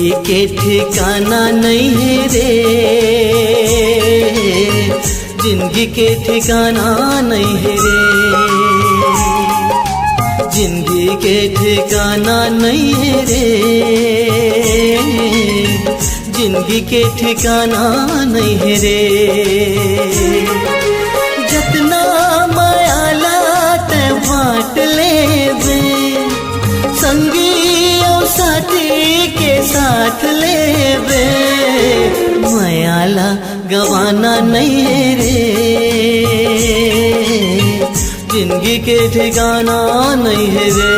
जिंदगी के ठिकाना नहीं है रे, जिंदगी के ठिकाना नहीं है रे, जिंदगी के ठिकाना नहीं है रे, जिंदगी के ठिकाना नहीं है रे। जितना मायाला ते बांट लेवे, संगी और साथी के साथ लेवे, मायाला गवाना नहीं है रे, जिंदगी के ठिकाना नहीं है रे,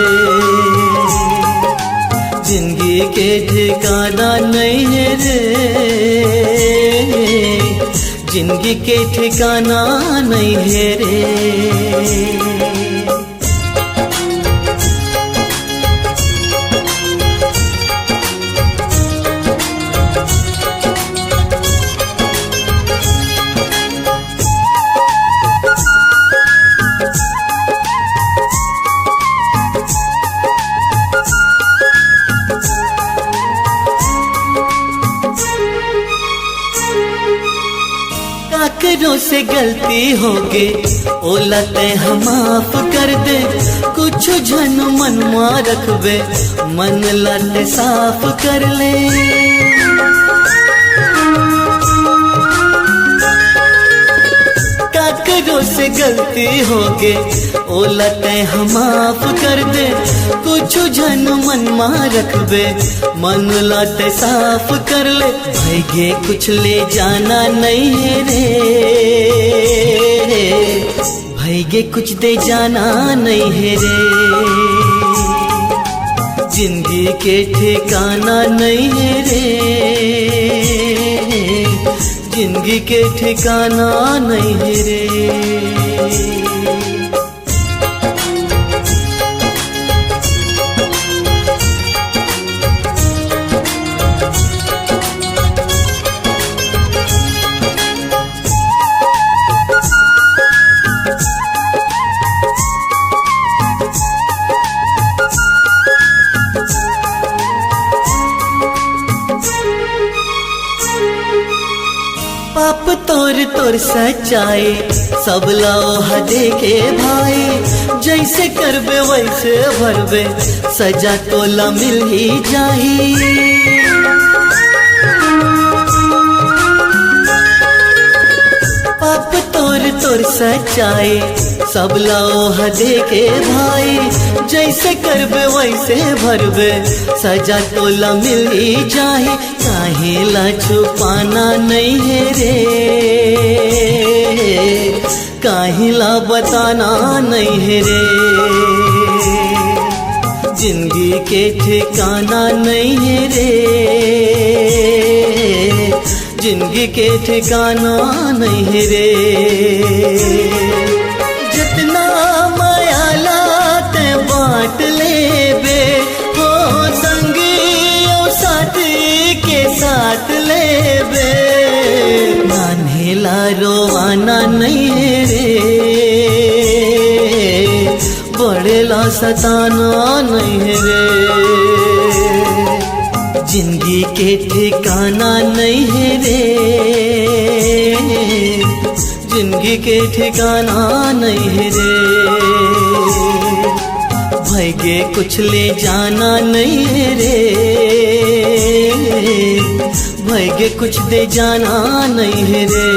जिंदगी के ठिकाना नहीं है रे, जिंदगी के ठिकाना नहीं है रे। काकरों से गलती होगे ओला ते हम माफ कर दे, कुछ झन मन में रखबे मन लाते साफ कर ले। काकरों से गलती होगे ओला ते हम माफ कर दे, कुछ झन मन में रखबे मन लाते साफ कर ले। भाईगे कुछ ले जाना नहीं है रे, भाईगे कुछ दे जाना नहीं है रे, जिंदगी के ठिकाना नहीं है रे, जिंदगी के ठिकाना नहीं है रे। पाप तोर तोर सच्चाई सब लाओ हदे के भाई, जैसे करबे वैसे भरबे सजा तोला मिल ही जाही। पाप तोर तोर सच्चाई सब लाओ हदे के भाई, जैसे करबे वैसे भरबे सजा तोला मिल ही जाही। काहेला छुपाना नहीं है रे, काहेला बताना नहीं है रे, जिंदगी के ठिकाना नहीं है रे, जिंदगी के ठिकाना नहीं है रे। जितना मायाला ते बांट लेबे, हो संगी और साथी के साथ लेबे, नान्हेला रोवाना नहीं है रे, बड़ेला सताना नहीं है रे, जिंदगी के ठिकाना नहीं है रे, जिंदगी के ठिकाना नहीं है रे। भाईगे कुछ ले जाना नहीं है रे, भाईगे कुछ दे जाना नहीं है रे,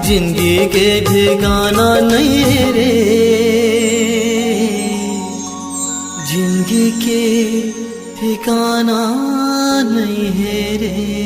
जिंदगी के ठिकाना नहीं है रे, जिंदगी के ठिकाना नहीं है रे।